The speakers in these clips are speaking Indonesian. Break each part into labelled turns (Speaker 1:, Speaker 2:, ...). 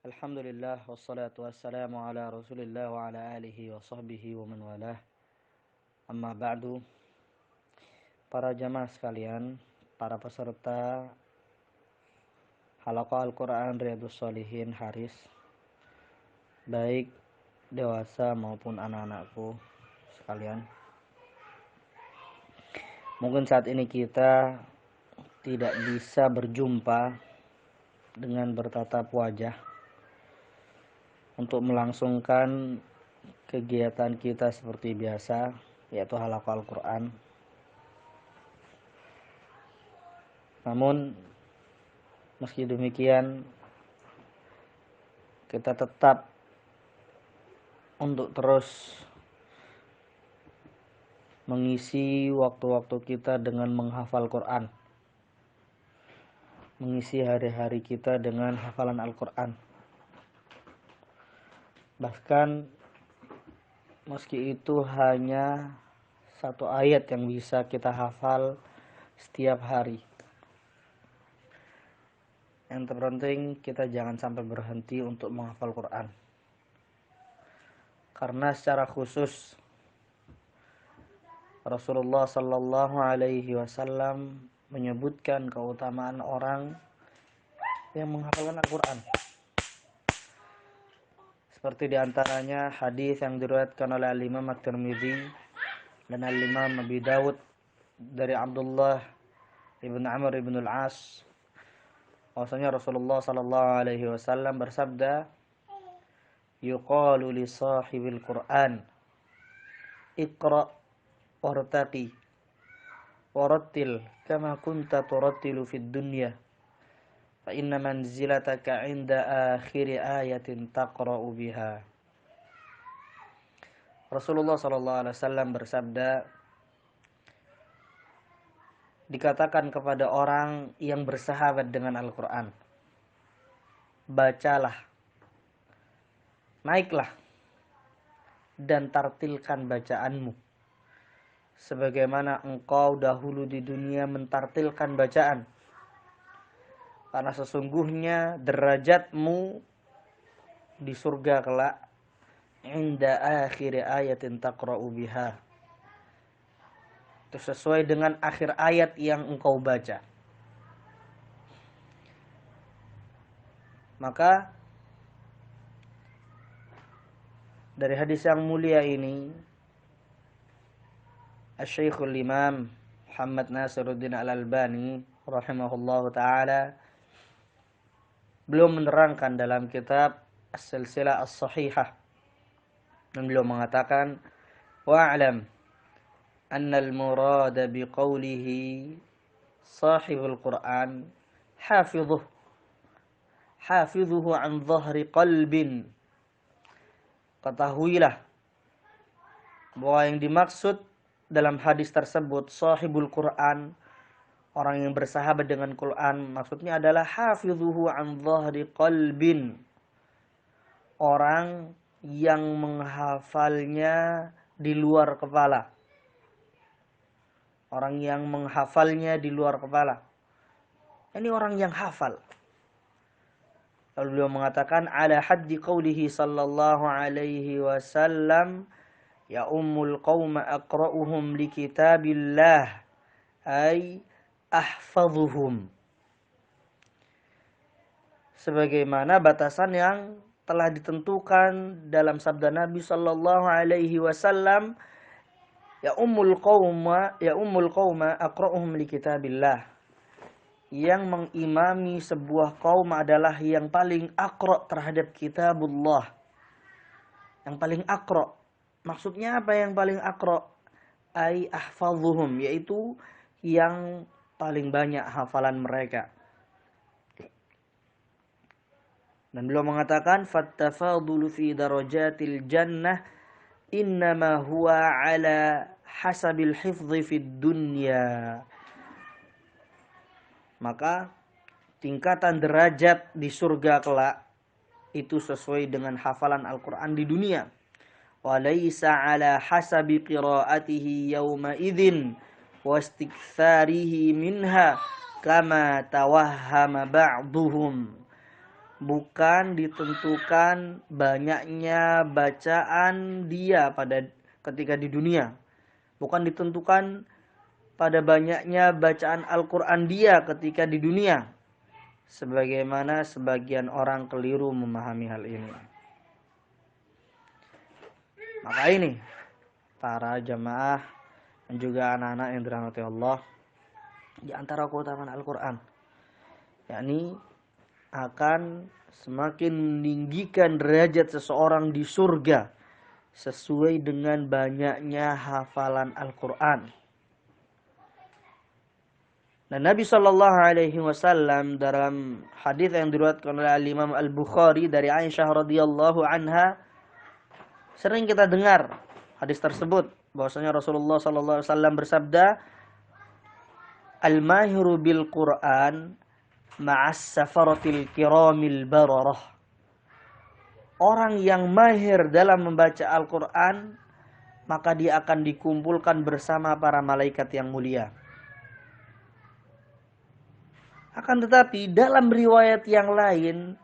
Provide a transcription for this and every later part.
Speaker 1: Alhamdulillah wassalatu wassalamu ala Rasulillah wa ala alihi wa sahbihi wa man walah. Amma ba'du. Para jamaah sekalian, para peserta Halaqah Al-Quran Riyadhus Shalihin Haris, baik dewasa maupun anak-anakku sekalian. Mungkin saat ini kita tidak bisa berjumpa dengan bertatap wajah untuk melangsungkan kegiatan kita seperti biasa, yaitu halaqah Al-Quran. Namun meski demikian, kita tetap untuk terus mengisi waktu-waktu kita dengan menghafal Quran, mengisi hari-hari kita dengan hafalan Al-Quran. Bahkan meski itu hanya satu ayat yang bisa kita hafal setiap hari, yang terpenting kita jangan sampai berhenti untuk menghafal Quran. Karena secara khusus Rasulullah Sallallahu Alaihi Wasallam menyebutkan keutamaan orang yang menghafalkan Al-Quran. Seperti diantaranya hadis yang diriwayatkan oleh Al-Imam At-Tirmidzi dan Al-Imam Abi Dawud dari Abdullah ibn Amr ibn al-As, bahwasanya Rasulullah Sallallahu Alaihi Wasallam bersabda, yuqalu li sahibil Quran, iqra wartaqi warattil kama kunta turattilu fid dunya fa inna manzilataka 'inda akhir ayatin taqra'u biha. Rasulullah sallallahu alaihi wasallam bersabda, dikatakan kepada orang yang bersahabat dengan Al-Quran, bacalah, naiklah, dan tartilkan bacaanmu sebagaimana engkau dahulu di dunia mentartilkan bacaan. Karena sesungguhnya derajatmu di surga kelak inda akhir ayatin taqra'u biha, itu sesuai dengan akhir ayat yang engkau baca. Maka dari hadis yang mulia ini, Asy-Syekhul Imam Muhammad Nasiruddin Al-Albani rahimahullahu ta'ala, beliau menerangkan dalam kitab As-Silsilah As-Sahihah, dan beliau mengatakan, wa'alam annal murada biqaulihi sahibul Qur'an hafidhuhu an dhahri qalbin. Ketahuilah bahwa yang dimaksud dalam hadis tersebut sahibul Quran, orang yang bersahabat dengan Quran, maksudnya adalah hafidhuhu an dhahri qalbin, orang yang menghafalnya di luar kepala. Orang yang menghafalnya di luar kepala. Ini orang yang hafal. Lalu beliau mengatakan, ala haddi qawlihi sallallahu alaihi wasallam, ya ummul qawma aqra'uhum li kitabillah, ay ahfadhuhum. Sebagaimana batasan yang telah ditentukan dalam sabda Nabi sallallahu alaihi wasallam, ya ummul qawma aqra'uhum li kitabillah. Yang mengimami sebuah kaum adalah yang paling aqra' terhadap kitabullah. Yang paling aqra'. Maksudnya apa yang paling aqra'? Ai ahfadhuhum, yaitu yang paling banyak hafalan mereka. Dan beliau mengatakan, fattafadulu fi darajatil jannah innama huwa ala hasabil hifdhi fid dunya. Maka tingkatan derajat di surga kelak itu sesuai dengan hafalan Al-Quran di dunia. Walaysa ala hasabi qiraatihi yawma idzin wastiktharihi minha kama tawahhama ba'duhum. bukan ditentukan banyaknya bacaan dia pada ketika di dunia. Bukan ditentukan pada banyaknya bacaan Al-Quran dia ketika di dunia. Sebagaimana sebagian orang keliru memahami hal ini. Maka ini, para jamaah dan juga anak-anak yang dirahmati Allah, di antara keutamaan Al-Quran, yakni akan semakin meninggikan derajat seseorang di surga sesuai dengan banyaknya hafalan Al-Quran. Dan Nabi Shallallahu Alaihi Wasallam dalam hadis yang diriwayatkan oleh Imam Al-Bukhari dari Aisyah radhiyallahu anha, sering kita dengar hadis tersebut bahwasanya Rasulullah Shallallahu Alaihi Wasallam bersabda, "Al-mahiru bil Quran ma'as safaratil kiramil bararah." Orang yang mahir dalam membaca Al-Quran, maka dia akan dikumpulkan bersama para malaikat yang mulia. Akan tetapi dalam riwayat yang lain,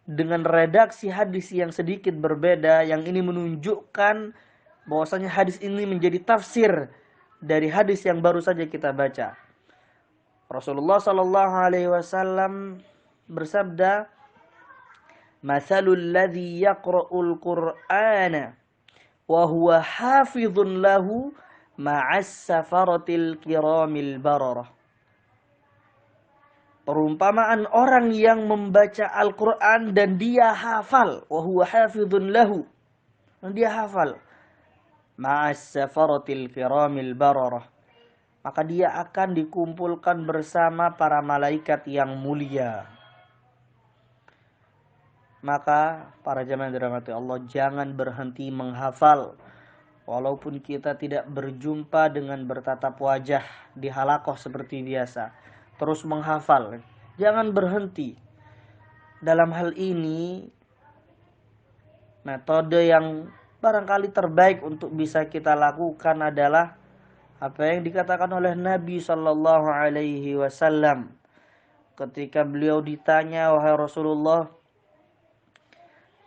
Speaker 1: dengan redaksi hadis yang sedikit berbeda, yang ini menunjukkan bahwasanya hadis ini menjadi tafsir dari hadis yang baru saja kita baca. Rasulullah sallallahu alaihi wasallam bersabda, "Matsalul ladzi yaqra'ul Qur'ana wa huwa hafizun lahu ma'as safaratil kiramil bararah." Perumpamaan orang yang membaca Al-Quran dan dia hafal, wa huwa hafizun lahu, dan dia hafal, ma'as safaratil kiramil bararah, maka dia akan dikumpulkan bersama para malaikat yang mulia. Maka para jamaah yang dirahmati Allah, jangan berhenti menghafal walaupun kita tidak berjumpa dengan bertatap wajah di halaqah seperti biasa. Terus menghafal, jangan berhenti. Dalam hal ini, metode yang barangkali terbaik untuk bisa kita lakukan adalah apa yang dikatakan oleh Nabi Shallallahu Alaihi Wasallam ketika beliau ditanya, "Wahai Rasulullah,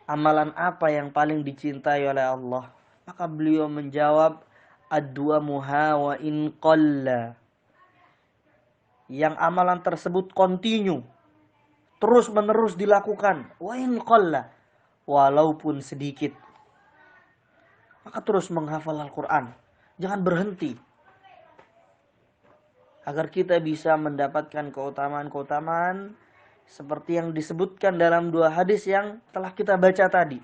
Speaker 1: amalan apa yang paling dicintai oleh Allah?" Maka beliau menjawab, "Ad-duamuha wa in qalla." Yang amalan tersebut kontinu, terus menerus dilakukan, wa in qalla, walaupun sedikit. Maka terus menghafal Al-Quran, jangan berhenti, agar kita bisa mendapatkan keutamaan-keutamaan seperti yang disebutkan dalam dua hadis yang telah kita baca tadi.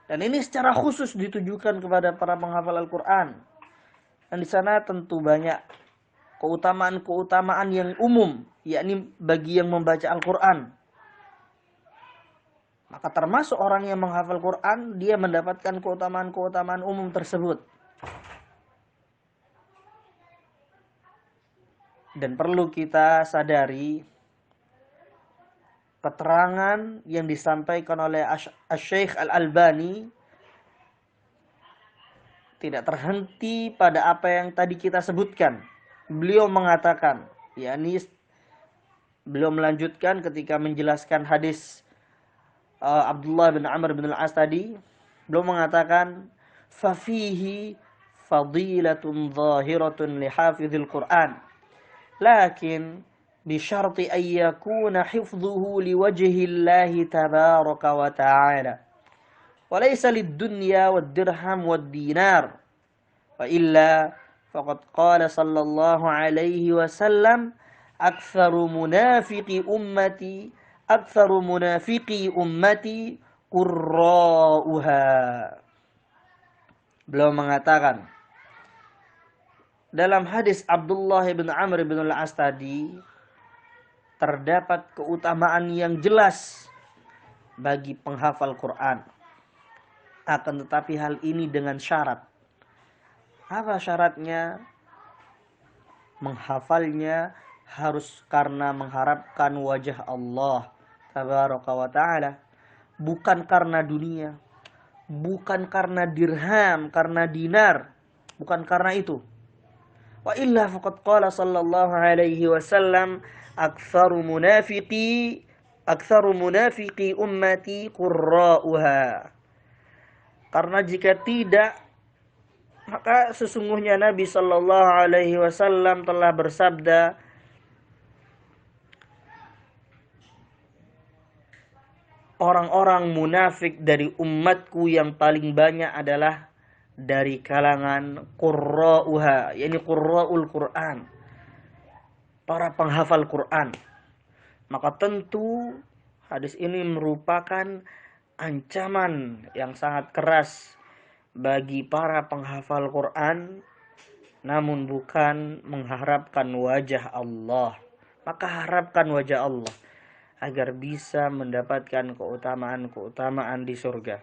Speaker 1: Dan ini secara khusus ditujukan kepada para penghafal Al-Quran. Dan di sana tentu banyak keutamaan-keutamaan yang umum, yakni bagi yang membaca Al-Quran. Maka termasuk orang yang menghafal Quran, dia mendapatkan keutamaan-keutamaan umum tersebut. Dan perlu kita sadari, keterangan yang disampaikan oleh Asy-Syaikh Al-Albani tidak terhenti pada apa yang tadi kita sebutkan. Beliau mengatakan, yakni beliau melanjutkan ketika menjelaskan hadis Abdullah bin Amr bin Al-As tadi, beliau mengatakan, "Fafihi fadilatun zahiratun li hafizil Qur'an, lakin bisyarti an yakuna hifdhuhu liwajhillahi tabaraka wa ta'ala, wa laysa lid-dunya wad-dirham wad-dinar, wa illa faqad qala sallallahu alaihi wasallam, aktsaru munafiqi ummati qurra'uha." Beliau mengatakan, dalam hadis Abdullah bin Amr bin Al-As tadi terdapat keutamaan yang jelas bagi penghafal Quran. Akan tetapi hal ini dengan syarat. Apa syaratnya? Menghafalnya harus karena mengharapkan wajah Allah tabaraka wa ta'ala, bukan karena dunia, bukan karena dirham, karena dinar, bukan karena itu. Wa illa faqad qala sallallahu alaihi wasallam, aktsaru aktsaru munafiqi ummati qurra'uha. Karena jika tidak, maka sesungguhnya Nabi sallallahu alaihi wasallam telah bersabda, orang-orang munafik dari umatku yang paling banyak adalah dari kalangan qurra'uha, yakni qurra'ul Quran, para penghafal Quran. Maka tentu hadis ini merupakan ancaman yang sangat keras bagi para penghafal Quran, namun bukan mengharapkan wajah Allah. Maka harapkan wajah Allah agar bisa mendapatkan keutamaan-keutamaan di surga.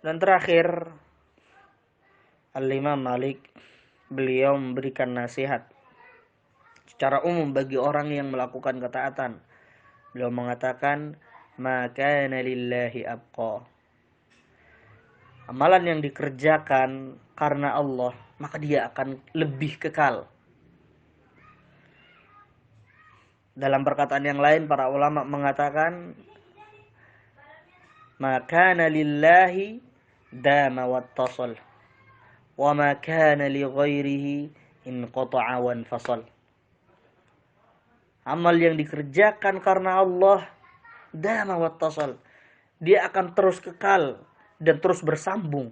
Speaker 1: Dan terakhir, Al-Imam Malik, beliau memberikan nasihat secara umum bagi orang yang melakukan ketaatan. Beliau mengatakan, "Ma kana lillahi abqa." Amalan yang dikerjakan karena Allah, maka dia akan lebih kekal. Dalam perkataan yang lain, para ulama mengatakan, "Ma kana lillahi dama wattasal, wa ma kana li ghairihi inqata'a wa infasal." Amal yang dikerjakan karena Allah dama wattasal, dia akan terus kekal dan terus bersambung.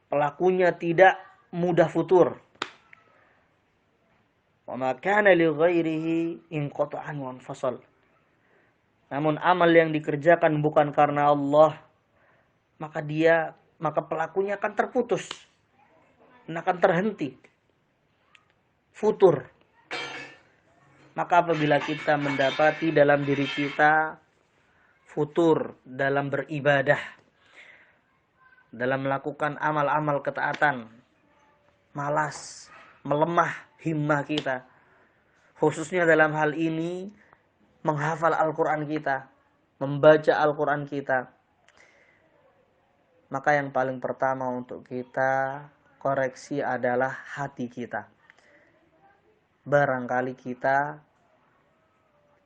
Speaker 1: Pelakunya tidak mudah futur. Wa ma kana li ghairihi inqata'a wa infasal. Namun amal yang dikerjakan bukan karena Allah, maka pelakunya akan terputus, akan terhenti, futur. Maka apabila kita mendapati dalam diri kita futur dalam beribadah, dalam melakukan amal-amal ketaatan, malas, melemah himmah kita, khususnya dalam hal ini menghafal Al-Quran kita, membaca Al-Quran kita, maka yang paling pertama untuk kita koreksi adalah hati kita. Barangkali kita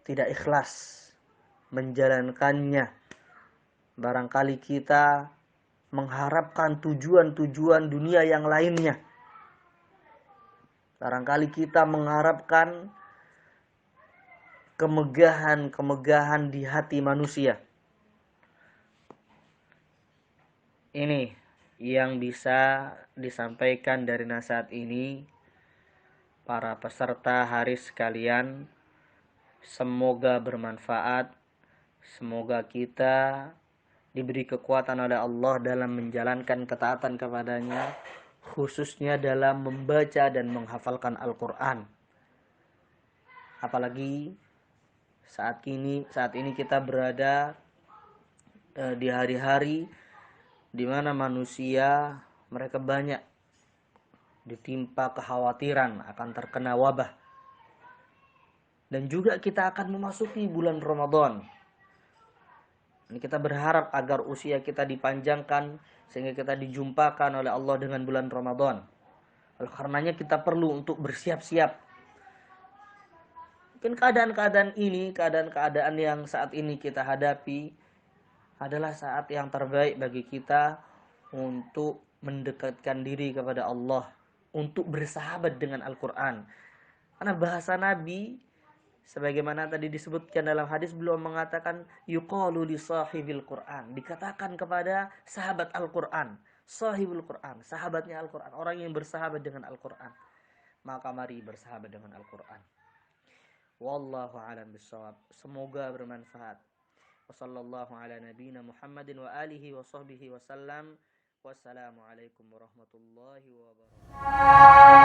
Speaker 1: tidak ikhlas menjalankannya. Barangkali kita mengharapkan tujuan-tujuan dunia yang lainnya. Barangkali kita mengharapkan kemegahan-kemegahan di hati manusia. Ini yang bisa disampaikan dari nasihat ini. Para peserta hari sekalian, semoga bermanfaat. Semoga kita diberi kekuatan oleh Allah dalam menjalankan ketaatan kepadanya, khususnya dalam membaca dan menghafalkan Al-Quran. Apalagi saat ini kita berada di hari-hari di mana manusia mereka banyak ditimpa kekhawatiran akan terkena wabah. Dan juga kita akan memasuki bulan Ramadan. Ini kita berharap agar usia kita dipanjangkan sehingga kita dijumpakan oleh Allah dengan bulan Ramadan. Oleh karenanya kita perlu untuk bersiap-siap. Mungkin keadaan yang saat ini kita hadapi adalah saat yang terbaik bagi kita untuk mendekatkan diri kepada Allah, untuk bersahabat dengan Al-Quran. Karena bahasa Nabi, sebagaimana tadi disebutkan dalam hadis, beliau mengatakan, yuqalu li sahibil Quran. Dikatakan kepada sahabat Al-Quran. Sahibul Quran, sahabatnya Al-Quran. Orang yang bersahabat dengan Al-Quran. Maka mari bersahabat dengan Al-Quran. Wallahu a'lam bishawab. Semoga bermanfaat. Wassallallahu ala nabiyyina Muhammadin wa alihi wa sahbihi wasallam. Wassalamualaikum warahmatullahi wabarakatuh.